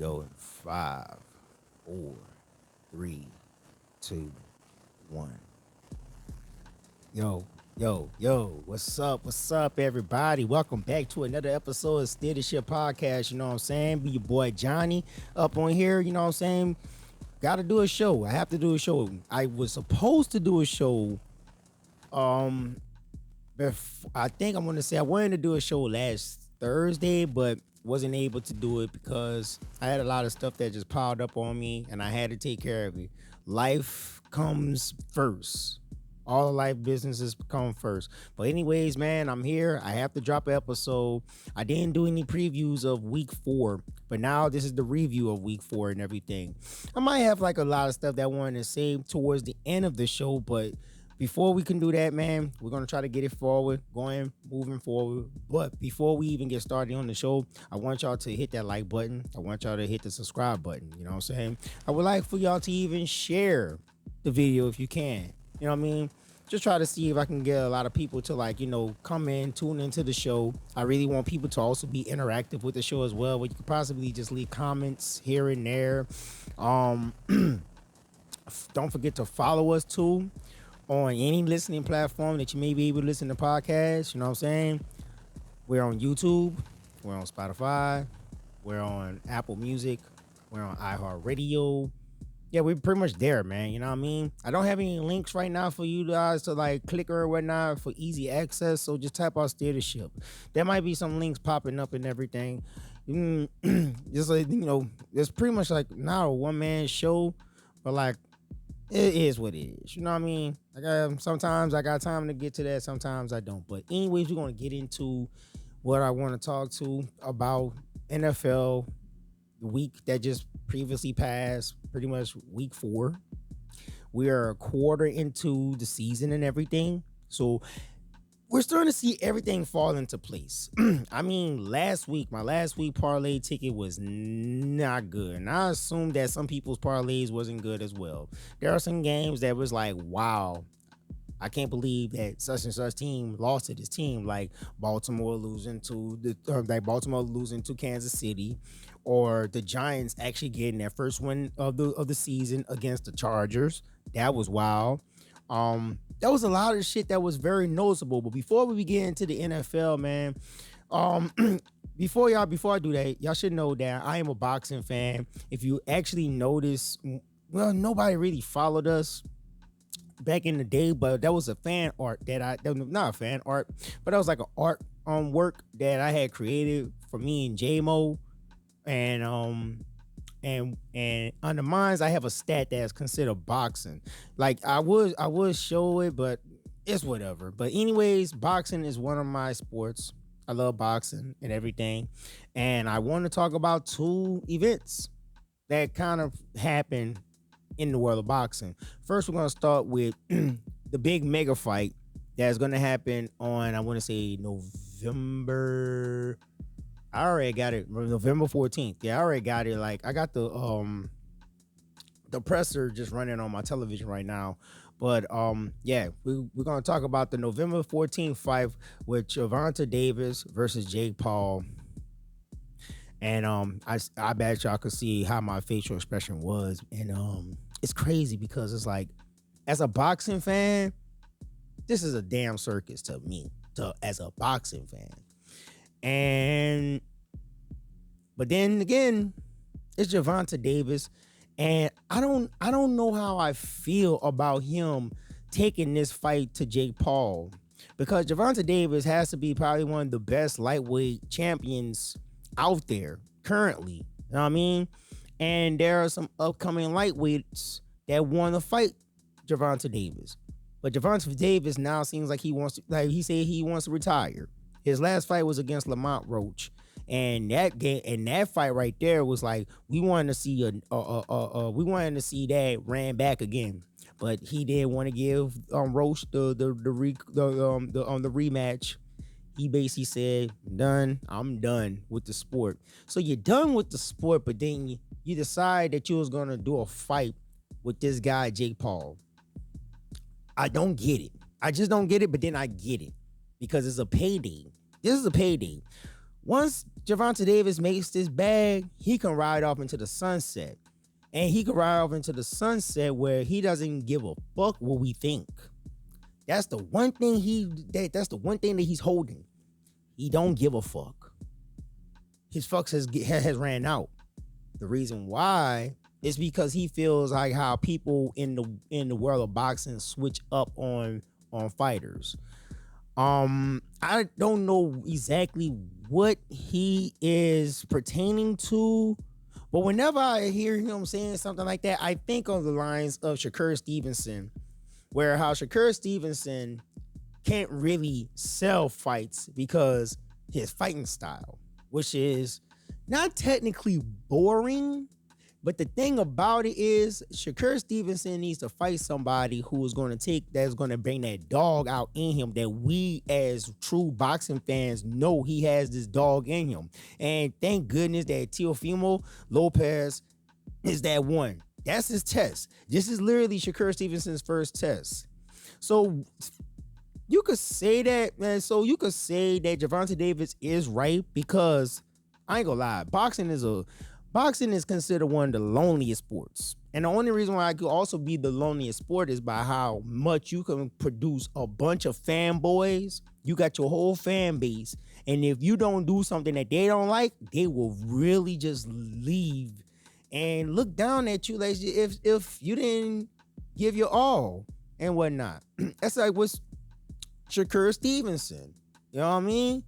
go in 5, 4, 3, 2, 1. Yo, what's up, everybody? Welcome back to another episode of Steady Podcast. You know what I'm saying? Be your boy Johnny up on here. You know what I'm saying? Gotta do a show. I have to do a show. I was supposed to do a show. I think I'm gonna say I wanted to do a show last Thursday, but wasn't able to do it because I had a lot of stuff that just piled up on me, and I had to take care of it. Life comes first. All life businesses come first. But anyways, man, I'm here. I have to drop an episode. I didn't do any previews of week 4, but now this is the review of week 4 and everything. I might have like a lot of stuff that I wanted to say towards the end of the show, but before we can do that, man, we're going to try to get it moving forward. But before we even get started on the show, I want y'all to hit that like button. I want y'all to hit the subscribe button. You know what I'm saying? I would like for y'all to even share the video if you can. You know what I mean? Just try to see if I can get a lot of people to come in, tune into the show. I really want people to also be interactive with the show as well, where you could possibly just leave comments here and there. Don't forget to follow us too on any listening platform that you may be able to listen to podcasts. You know what I'm saying? We're on YouTube. We're on Spotify. We're on Apple Music. We're on iHeartRadio. Yeah, we're pretty much there, man. You know what I mean? I don't have any links right now for you guys to click or whatnot for easy access. So just type out Steership. There might be some links popping up and everything. It's pretty much like now a one-man show, but it is what it is. You know what I mean? Sometimes I got time to get to that. Sometimes I don't. But anyways, we're going to get into what I want to talk to about NFL, the week that just previously passed, pretty much week 4. We are a quarter into the season and everything. So we're starting to see everything fall into place. I mean, my last week parlay ticket was not good. And I assume that some people's parlays wasn't good as well. There are some games that was like, wow, I can't believe that such and such team lost to this team, like Baltimore losing to Kansas City, or the Giants actually getting their first win of the season against the Chargers. That was wild. That was a lot of shit that was very noticeable. But before we get into the NFL, man, before I do that, y'all should know that I am a boxing fan. If you actually notice, well, nobody really followed us back in the day, but that was a fan art not a fan art, but that was like an art work that I had created for me and J-Mo. And under mines, I have a stat that's considered boxing. Like I would show it, but it's whatever. But anyways, boxing is one of my sports. I love boxing and everything. And I want to talk about 2 events that kind of happened in the world of boxing. First, we're going to start with the big mega fight that's going to happen on, I want to say November. I already got it, November 14th. Yeah, I already got it. I got the presser just running on my television right now. But yeah, we're gonna talk about the November 14th fight with Gervonta Davis versus Jake Paul. And I bet y'all could see how my facial expression was. And it's crazy because it's like, as a boxing fan, this is a damn circus to me, as a boxing fan. But then again, it's Gervonta Davis, and I don't know how I feel about him taking this fight to Jake Paul, because Gervonta Davis has to be probably one of the best lightweight champions out there currently. You know what I mean? And there are some upcoming lightweights that want to fight Gervonta Davis, but Gervonta Davis now seems like he said he wants to retire. His last fight was against Lamont Roach, and that fight right there was like, we wanted to see that ran back again, but he didn't want to give Roach the rematch. He basically said, I'm done with the sport. So you're done with the sport, but then you decide that you was gonna do a fight with this guy Jake Paul. I don't get it. I just don't get it, but then I get it, because it's a payday. This is a payday. Once Gervonta Davis makes this bag, he can ride off into the sunset. And he can ride off into the sunset where he doesn't give a fuck what we think. That's the one thing that's the one thing that he's holding. He don't give a fuck. His fucks has ran out. The reason why is because he feels like how people in the world of boxing switch up on fighters. I don't know exactly what he is pertaining to, but whenever I hear him saying something like that, I think of the lines of Shakur Stevenson, where how Shakur Stevenson can't really sell fights because his fighting style, which is not technically boring, but the thing about it is Shakur Stevenson needs to fight somebody who is going to that's going to bring that dog out in him that we as true boxing fans know he has this dog in him. And thank goodness that Teofimo Lopez is that one. That's his test. This is literally Shakur Stevenson's first test. So you could say that, man. So you could say that Gervonta Davis is right because I ain't gonna lie, boxing is considered one of the loneliest sports. And the only reason why it could also be the loneliest sport is by how much you can produce a bunch of fanboys. You got your whole fan base. And if you don't do something that they don't like, they will really just leave and look down at you like if you didn't give your all and whatnot. That's like what's Shakur Stevenson. You know what I mean?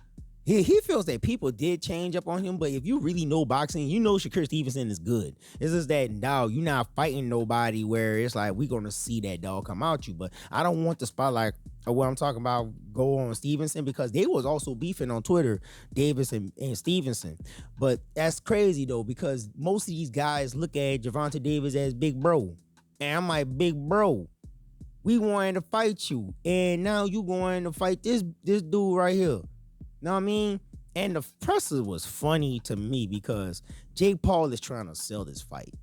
He feels that people did change up on him, but if you really know boxing, you know Shakur Stevenson is good. It's just that now you're not fighting nobody where it's like we're gonna see that dog come out you. But I don't want the spotlight of what I'm talking about go on Stevenson because they was also beefing on Twitter, Davis and Stevenson. But that's crazy though because most of these guys look at Gervonta Davis as big bro, and I'm like big bro. We wanted to fight you, and now you going to fight this dude right here. Know what I mean? And the presser was funny to me because Jake Paul is trying to sell this fight.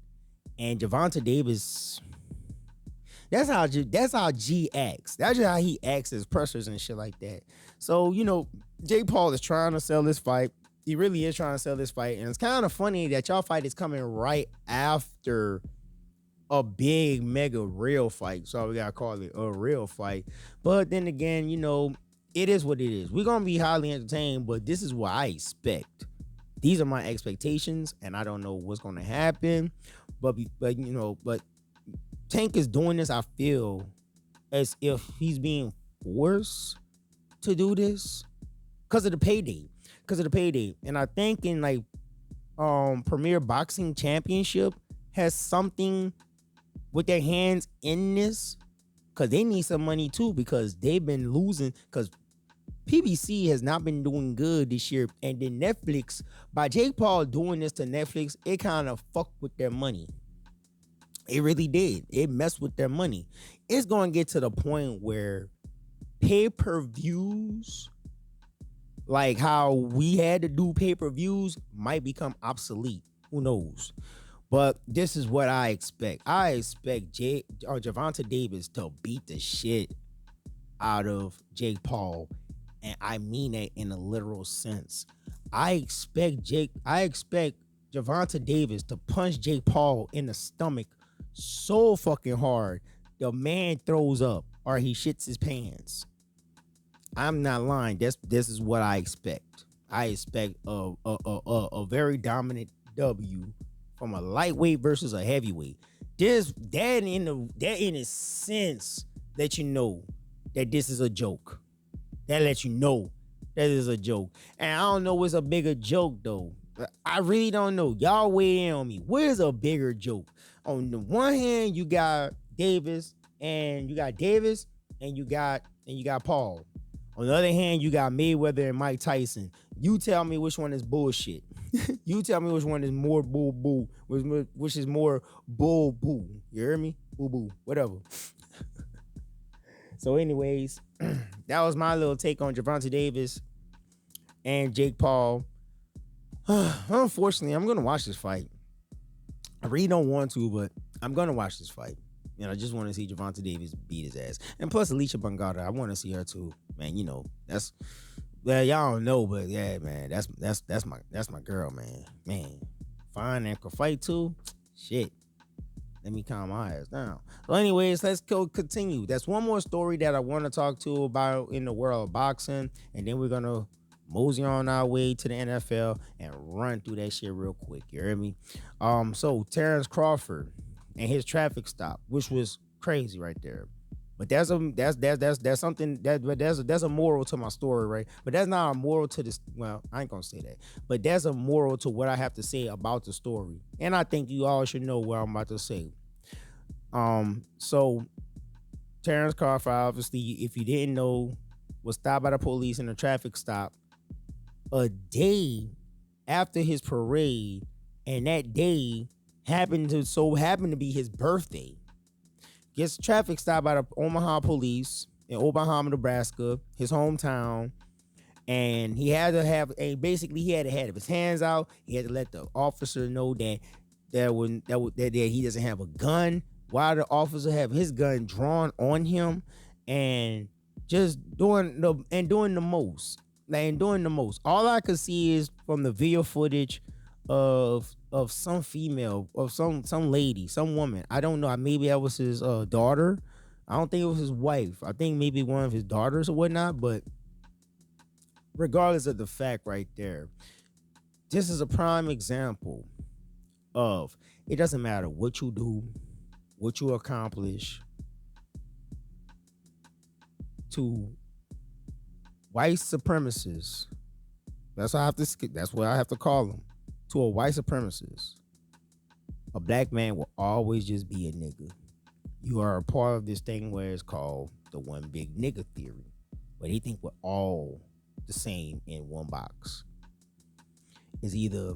And Gervonta Davis, that's how G acts. That's just how he acts as pressers and shit like that. So, Jake Paul is trying to sell this fight. He really is trying to sell this fight. And it's kind of funny that y'all fight is coming right after a big, mega real fight. So we got to call it a real fight. But then again, it is what it is. We're going to be highly entertained, but this is what I expect. These are my expectations, and I don't know what's going to happen. But Tank is doing this, I feel, as if he's being forced to do this because of the payday. And I think in Premier Boxing Championship has something with their hands in this because they need some money too because they've been losing because PBC has not been doing good this year. And then Netflix, by Jake Paul doing this to Netflix, it kind of fucked with their money. It really did. It messed with their money. It's going to get to the point where pay-per-views, like how we had to do pay-per-views, might become obsolete. Who knows? But this is what I expect. I expect Gervonta Davis to beat the shit out of Jake Paul. And I mean that in a literal sense. I expect Gervonta Davis to punch Jake Paul in the stomach so fucking hard the man throws up or he shits his pants. I'm not lying. This is what I expect. I expect a very dominant W from a lightweight versus a heavyweight. That in a sense that you know that this is a joke. That lets you know that is a joke. And I don't know what's a bigger joke though. I really don't know. Y'all weigh in on me. Where's a bigger joke? On the one hand, you got Davis and you got Paul. On the other hand, you got Mayweather and Mike Tyson. You tell me which one is bullshit. You tell me which one is more boo, which is more boo. You hear me? Boo, whatever. So anyways, that was my little take on Gervonta Davis and Jake Paul. Unfortunately, I'm going to watch this fight. I really don't want to, but I'm going to watch this fight. I just want to see Gervonta Davis beat his ass. And plus, Alicia Bangada, I want to see her too. Man, that's Well, y'all don't know, but yeah, man, that's my girl, man. Man, fine and can fight too. Shit. Let me calm my ass down. So, anyways, let's go continue. That's one more story that I want to talk to about in the world of boxing, and then we're gonna mosey on our way to the NFL and run through that shit real quick. You hear me? So Terrance Crawford and his traffic stop, which was crazy right there. But that's something that's a moral to my story, right? But that's not a moral to this. Well, I ain't gonna say that, but that's a moral to what I have to say about the story, and I think you all should know what I'm about to say. So Terrence Crawford, obviously, if you didn't know, was stopped by the police in a traffic stop a day after his parade, and that day happened to be his birthday. Gets traffic stopped by the Omaha police in Omaha, Nebraska, his hometown, and he had to have a basically he had to have his hands out. He had to let the officer know that he doesn't have a gun. Why the officer have his gun drawn on him, and just doing the most, doing the most. All I could see is from the video footage of some female, of some lady, some woman. I don't know. Maybe that was his daughter. I don't think it was his wife. I think maybe one of his daughters or whatnot. But regardless of the fact, right there, this is a prime example of it doesn't matter what you do, what you accomplish, to white supremacists. That's what I have to call them. To a white supremacist, a black man will always just be a nigga. You are a part of this thing where it's called the one big nigga theory, where they think we're all the same in one box. It's either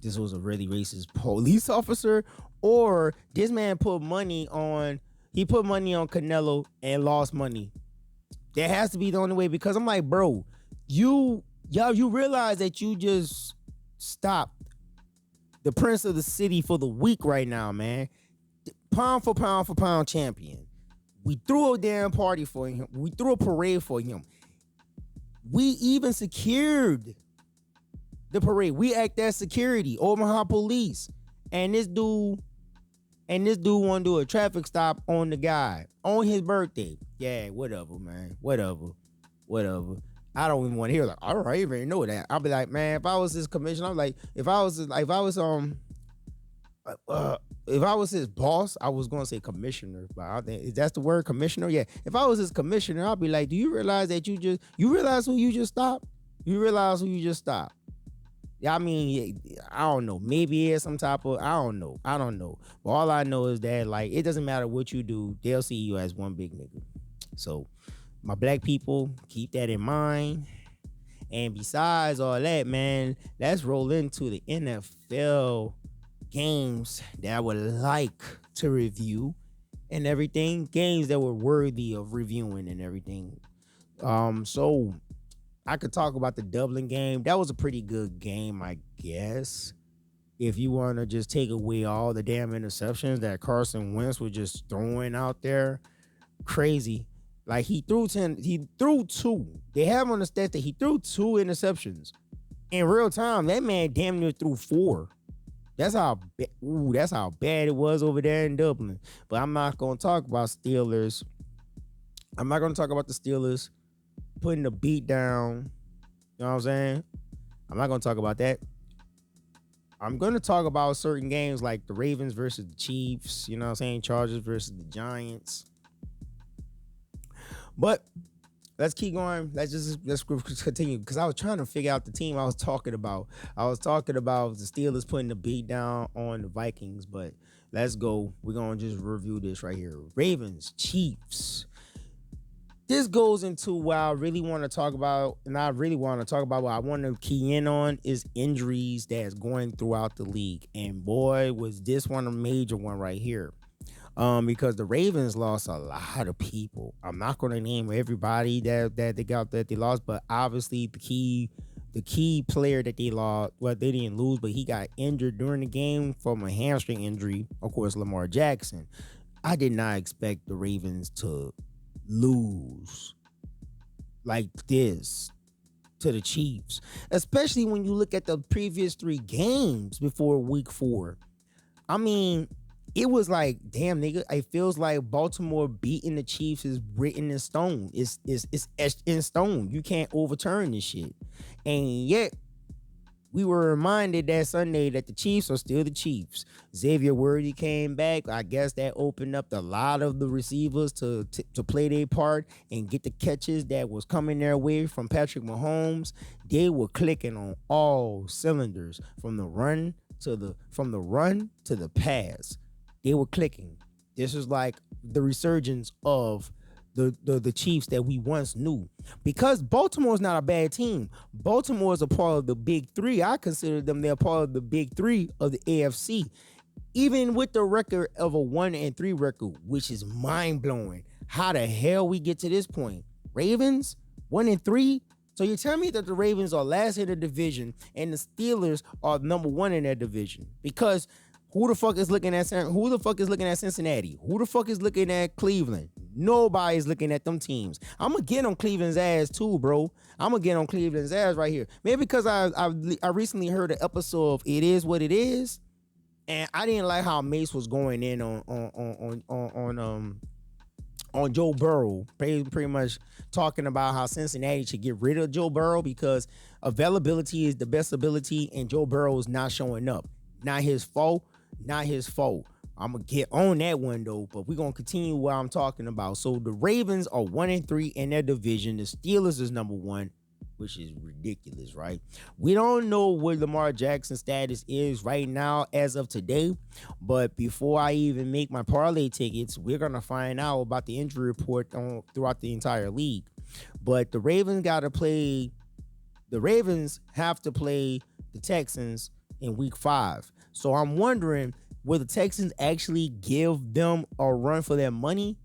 this was a really racist police officer, or this man put money on Canelo and lost money. That has to be the only way, because I'm like, bro, you realize that you just stopped the prince of the city for the week right now, man. Pound for pound champion. We threw a damn party for him. We threw a parade for him. We even secured the parade. We act as security, Omaha police. And this dude want to do a traffic stop on the guy on his birthday. Yeah, whatever, man. Whatever. I don't even want to hear like, all right, I even know that. I'll be like, man, if I was his commissioner, I'm like, if I was his boss, I was gonna say commissioner, but I think is that's the word, commissioner? Yeah. If I was his commissioner, I'll be like, do you realize that you realize who you just stopped? You realize who you just stopped? Yeah, I mean, I don't know. Maybe it's some type of I don't know. But all I know is that like it doesn't matter what you do, they'll see you as one big nigga. So my black people, keep that in mind. And besides all that, man, let's roll into the NFL games that I would like to review and everything. Games that were worthy of reviewing and everything. So I could talk about the Dublin game. That was a pretty good game, I guess. If you want to just take away all the damn interceptions that Carson Wentz was just throwing out there, crazy. Like he threw 2. They have on the stats that he threw 2 interceptions. In real time, that man damn near threw 4. That's how bad it was over there in Dublin. But I'm not gonna talk about Steelers. I'm not gonna talk about the Steelers putting the beat down. You know what I'm saying? I'm not gonna talk about that. I'm gonna talk about certain games like the Ravens versus the Chiefs. You know what I'm saying? Chargers versus the Giants. But let's keep going. Let's continue, because I was trying to figure out the team I was talking about. I was talking about the Steelers putting the beat down on the Vikings, but let's go. We're gonna just review this right here. Ravens, Chiefs. This goes into what I really want to talk about, and I really want to talk about what I want to key in on is injuries that's going throughout the league. And boy, was this one a major one right here. Because the Ravens lost a lot of people. I'm not going to name everybody that they lost, but obviously the key player that they lost, well, they didn't lose, but he got injured during the game from a hamstring injury. Of course, Lamar Jackson. I did not expect the Ravens to lose like this. to the Chiefs, especially when you look at the previous 3 games before week 4. I mean, it was like, damn, nigga, it feels like Baltimore beating the Chiefs is written in stone. It's etched in stone. You can't overturn this shit. And yet, we were reminded that Sunday that the Chiefs are still the Chiefs. Xavier Worthy came back. I guess that opened up a lot of the receivers to play their part and get the catches that was coming their way from Patrick Mahomes. They were clicking on all cylinders from the run to the pass. They were clicking. This was like the resurgence of the Chiefs that we once knew. Because Baltimore's not a bad team. Baltimore is a part of the big 3. I consider them, they're part of the big 3 of the AFC. Even with the record of a 1-3 record, which is mind-blowing. How the hell we get to this point? Ravens, 1-3? So you're telling me that the Ravens are last in the division and the Steelers are number 1 in their division? Because who the fuck is looking at Cincinnati? Who the fuck is looking at Cleveland? Nobody's looking at them teams. I'm gonna get on Cleveland's ass too, bro. I'm gonna get on Cleveland's ass right here. Maybe because I recently heard an episode of It Is What It Is, and I didn't like how Mace was going in on Joe Burrow, pretty much talking about how Cincinnati should get rid of Joe Burrow because availability is the best ability, and Joe Burrow is not showing up. Not his fault. I'm going to get on that one, though, but we're going to continue what I'm talking about. So the Ravens are 1-3 in their division. The Steelers is number 1, which is ridiculous, right? We don't know what Lamar Jackson's status is right now as of today, but before I even make my parlay tickets, we're going to find out about the injury report throughout the entire league. But the Ravens have to play the Texans in week 5. So I'm wondering, will the Texans actually give them a run for their money?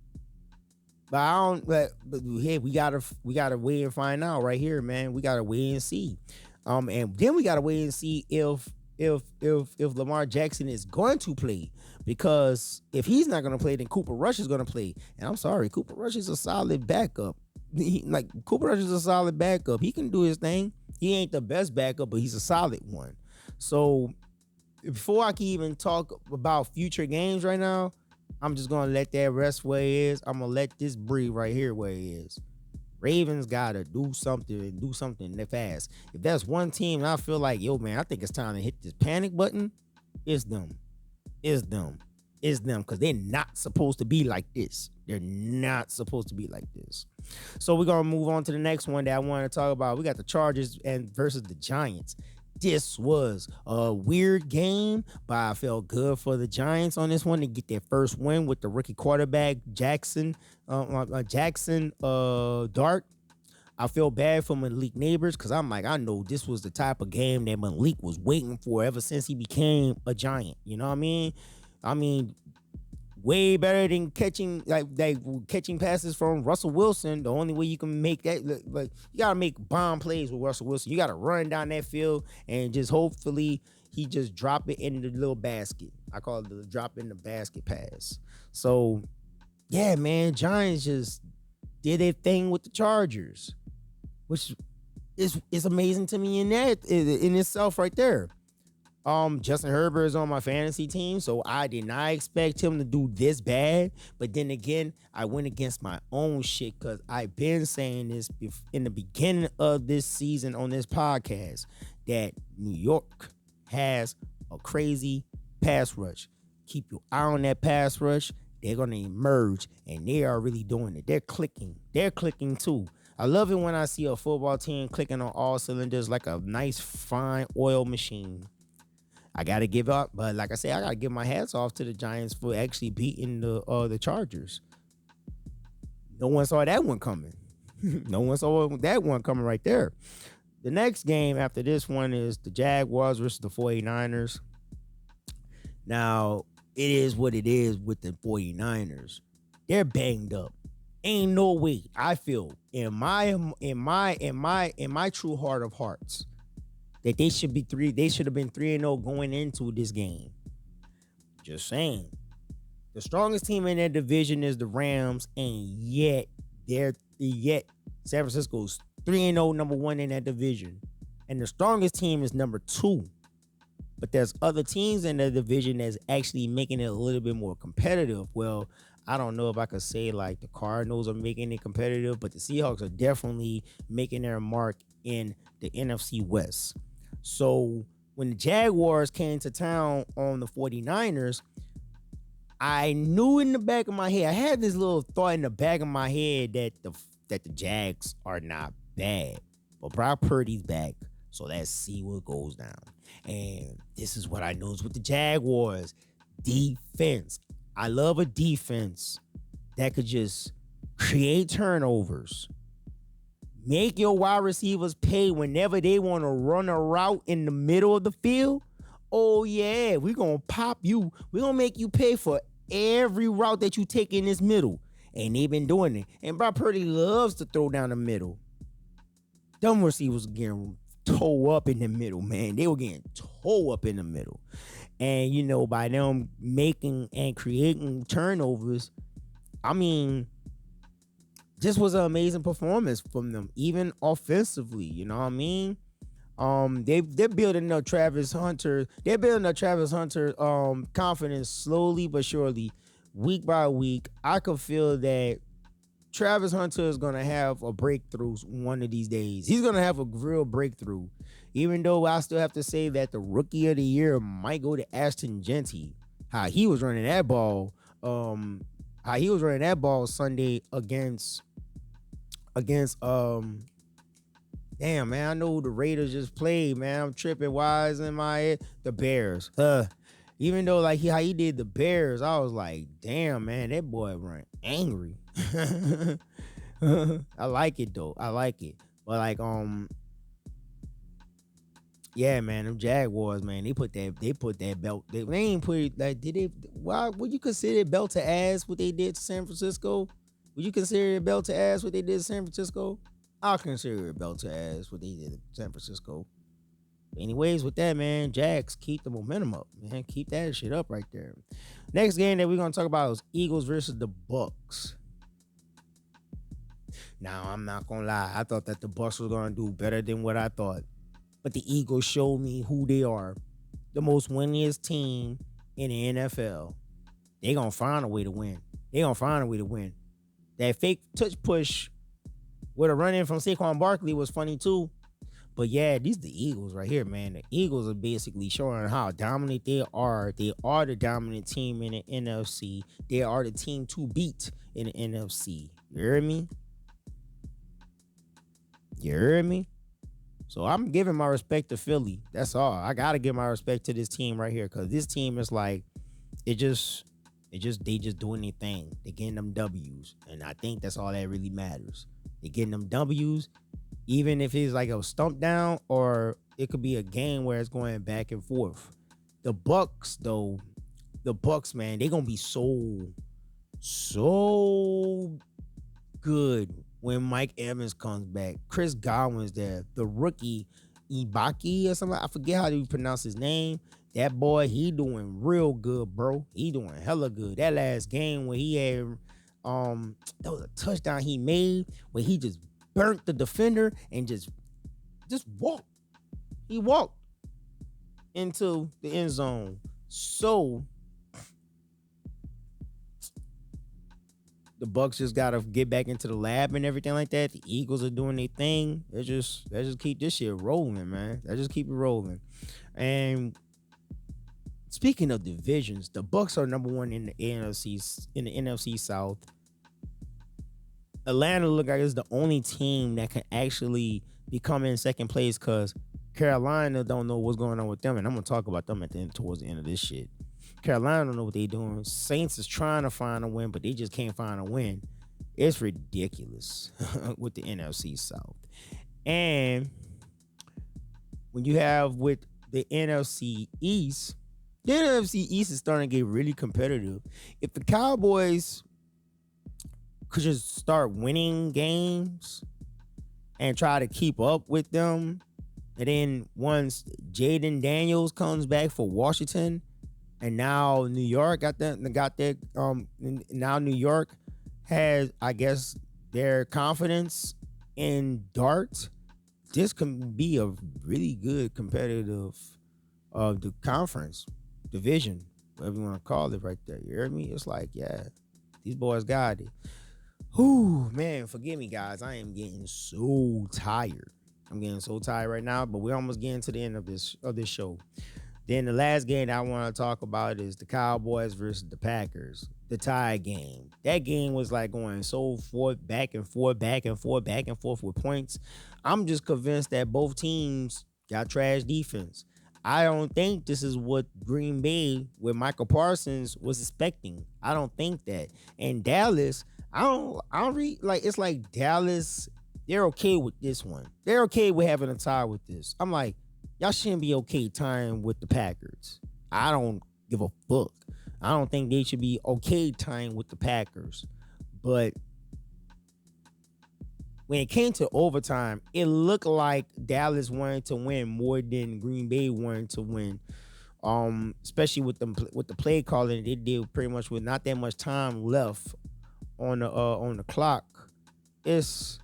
But I don't. But hey, we gotta wait and find out right here, man. We gotta wait and see. And then we gotta wait and see if Lamar Jackson is going to play, because if he's not gonna play, then Cooper Rush is gonna play. And I'm sorry, Cooper Rush is a solid backup. Cooper Rush is a solid backup. He can do his thing. He ain't the best backup, but he's a solid one. So before I can even talk about future games right now, I'm just going to let that rest where it is. I'm going to let this breathe right here where it is. Ravens got to do something fast. If that's one team I feel like, yo, man, I think it's time to hit this panic button, it's them. Because they're not supposed to be like this. So we're going to move on to the next one that I want to talk about. We got the Chargers versus the Giants. This was a weird game, but I felt good for the Giants on this one to get their first win with the rookie quarterback Jackson Dart. I feel bad for Malik Neighbors because I'm like, I know this was the type of game that Malik was waiting for ever since he became a Giant. You know what I mean? Way better than catching passes from Russell Wilson. The only way you can make that, like, you gotta make bomb plays with Russell Wilson. You gotta run down that field and just hopefully he just drop it in the little basket. I call it the drop in the basket pass. So yeah, man, Giants just did their thing with the Chargers, which is amazing to me in itself right there. Justin Herbert is on my fantasy team, so I did not expect him to do this bad. But then again, I went against my own shit because I've been saying this in the beginning of this season on this podcast that New York has a crazy pass rush. Keep your eye on that pass rush. They're going to emerge, and they are really doing it. They're clicking too. I love it when I see a football team clicking on all cylinders like a nice, fine oil machine. I gotta give up, but like I said, I gotta give my hats off to the Giants for actually beating the Chargers. No one saw that one coming. No one saw that one coming right there. The next game after this one is the Jaguars versus the 49ers. Now, it is what it is with the 49ers. They're banged up. Ain't no way, I feel, in my true heart of hearts, that they should have been 3-0 going into this game. Just saying. The strongest team in their division is the Rams, and yet San Francisco's 3-0, number one in that division. And the strongest team is number two. But there's other teams in the division that's actually making it a little bit more competitive. Well, I don't know if I could say like the Cardinals are making it competitive, but the Seahawks are definitely making their mark in the NFC West. So when the Jaguars came to town on the 49ers, I knew in the back of my head, I had this little thought in the back of my head that the Jags are not bad. But Brock Purdy's back. So let's see what goes down. And this is what I noticed with the Jaguars. Defense. I love a defense that could just create turnovers. Make your wide receivers pay whenever they want to run a route in the middle of the field. Oh, yeah, we're going to pop you. We're going to make you pay for every route that you take in this middle. And they've been doing it. And Brock Purdy loves to throw down the middle. Them receivers getting toe up in the middle, man. They were getting toe up in the middle. And, you know, by them making and creating turnovers, I mean, this was an amazing performance from them, even offensively. You know what I mean? They're building up Travis Hunter. They're building up Travis Hunter confidence slowly but surely, week by week. I could feel that Travis Hunter is gonna have a breakthrough one of these days. He's gonna have a real breakthrough. Even though I still have to say that the rookie of the year might go to Ashton Genty. How he was running that ball. Sunday against damn, man, I know who the Raiders just played, man. I'm tripping. Why is in my head? The Bears. Even though like how he did the Bears, I was like, damn, man, that boy run angry. I like it though. I like it. But like yeah, man, them Jaguars, man, they put that belt. They ain't put it like did they why would you consider it belt to ass what they did to San Francisco? Would you consider it belt to ass what they did to San Francisco? I'll consider it belt to ass what they did to San Francisco. Anyways, with that, man, Jags, keep the momentum up, man. Keep that shit up right there. Next game that we're gonna talk about is Eagles versus the Bucks. Now, I'm not gonna lie, I thought that the Bucks was gonna do better than what I thought, but the Eagles showed me who they are, the most winningest team in the NFL. They gonna find a way to win. That fake touch push with a run in from Saquon Barkley was funny too. But yeah, these the Eagles right here, man. The Eagles are basically showing how dominant they are. They are the dominant team in the NFC. They are the team to beat in the NFC. You hear me? So I'm giving my respect to Philly. That's all. I gotta give my respect to this team right here, because this team is like, they just doing their thing. They getting them W's, and I think that's all that really matters. They getting them W's. Even if it's like a stump down, or it could be a game where it's going back and forth. The Bucks, though, man, they're going to be so good when Mike Evans comes back. Chris Godwin's there. The rookie, Ibaki or something. I forget how to pronounce his name. That boy, he doing real good, bro. He doing hella good. That last game when he had, that was a touchdown he made where he just burnt the defender and just walked. He walked into the end zone. So the Bucks just gotta get back into the lab and everything like that. The Eagles are doing their thing. They just keep this shit rolling, man. They just keep it rolling. And speaking of divisions, the Bucks are number one in the NFC South. Atlanta look like it's the only team that can actually become in second place, because Carolina don't know what's going on with them, and I'm gonna talk about them towards the end of this shit. Carolina don't know what they doing. Saints is trying to find a win, but they just can't find a win. It's ridiculous with the NFC South. And when you have with the NFC East is starting to get really competitive. If the Cowboys could just start winning games and try to keep up with them, and then once Jaden Daniels comes back for Washington, and now New York got that now New York has, I guess, their confidence in darts, this can be a really good competitive of the conference division, whatever you want to call it right there. You hear me? It's like, yeah, these boys got it. Whew, man, forgive me, guys. I am getting so tired. I'm getting so tired right now, but we're almost getting to the end of this show. Then the last game that I want to talk about is the Cowboys versus the Packers, the tie game. That game was like going so forth, back and forth, back and forth, back and forth with points. I'm just convinced that both teams got trash defense. I don't think this is what Green Bay with Michael Parsons was expecting. I don't think that. And Dallas, I don't read like it's like Dallas, they're okay with this one. They're okay with having a tie with this. I'm like, y'all shouldn't be okay tying with the Packers. I don't give a fuck. I don't think they should be okay tying with the Packers. But when it came to overtime, it looked like Dallas wanted to win more than Green Bay wanted to win. Especially with the play calling they did pretty much with not that much time left on the clock. It's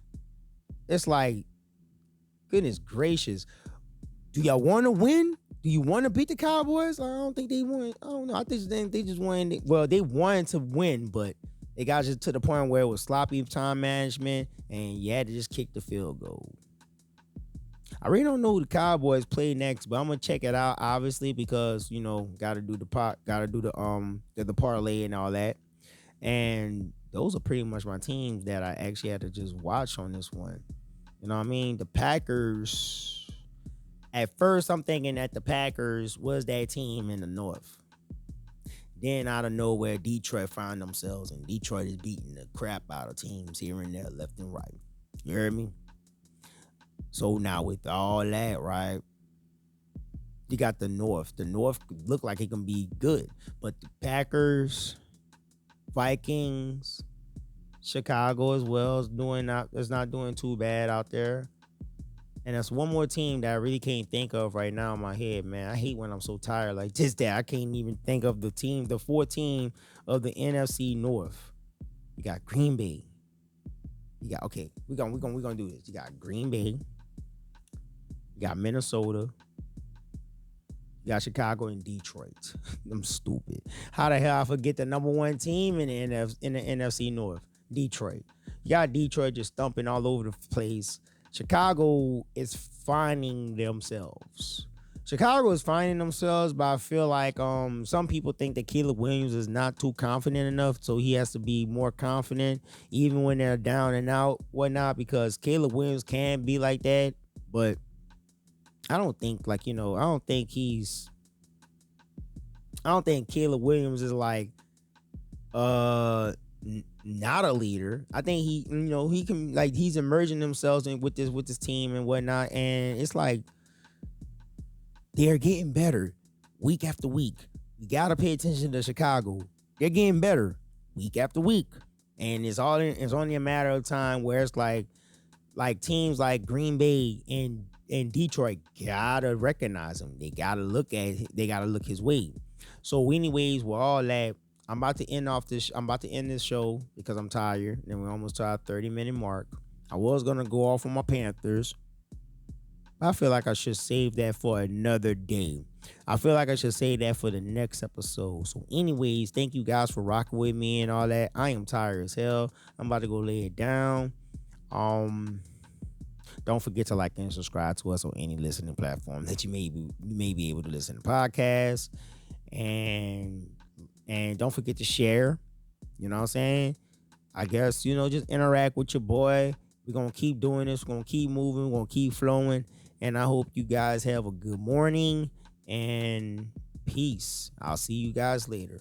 like, goodness gracious. Do y'all want to win? Do you want to beat the Cowboys? I don't think they want. I don't know. I think they just wanted. Well, they wanted to win, but it got just to the point where it was sloppy time management, and you had to just kick the field goal. I really don't know who the Cowboys play next, but I'm gonna check it out, obviously, because got to do the parlay and all that. And those are pretty much my teams that I actually had to just watch on this one. You know what I mean? The Packers. At first, I'm thinking that the Packers was that team in the North. Then out of nowhere, Detroit found themselves, and Detroit is beating the crap out of teams here and there, left and right. You heard me? So now with all that, right, you got the North. The North look like it can be good, but the Packers, Vikings, Chicago as well is not doing too bad out there. And that's one more team that I really can't think of right now in my head, man. I hate when I'm so tired like this that I can't even think of the fourth team of the NFC North. You got Green Bay. You got we're gonna do this. You got Green Bay. You got Minnesota. You got Chicago and Detroit. I'm stupid. How the hell I forget the number one team in the NFC North? Detroit. You got Detroit just thumping all over the place. Chicago is finding themselves. Chicago is finding themselves, but I feel like some people think that Caleb Williams is not too confident enough, so he has to be more confident even when they're down and out, whatnot, because Caleb Williams can be like that, but I don't think I don't think Caleb Williams is like not a leader. I think he can, like, he's emerging themselves with this team and whatnot, and it's like they're getting better week after week. You gotta pay attention to Chicago. They're getting better week after week, and it's only a matter of time where it's like teams like Green Bay and Detroit gotta recognize him. They gotta look his way. So anyways, with all that, I'm about to end this show because I'm tired. And we're almost to our 30-minute mark. I was gonna go off on my Panthers. I feel like I should save that for another day. I feel like I should save that for the next episode. So anyways, thank you guys for rocking with me and all that. I am tired as hell. I'm about to go lay it down. Don't forget to like and subscribe to us on any listening platform that you may be able to listen to podcasts. And don't forget to share. You know what I'm saying? I guess, just interact with your boy. We're going to keep doing this. We're going to keep moving. We're going to keep flowing. And I hope you guys have a good morning and peace. I'll see you guys later.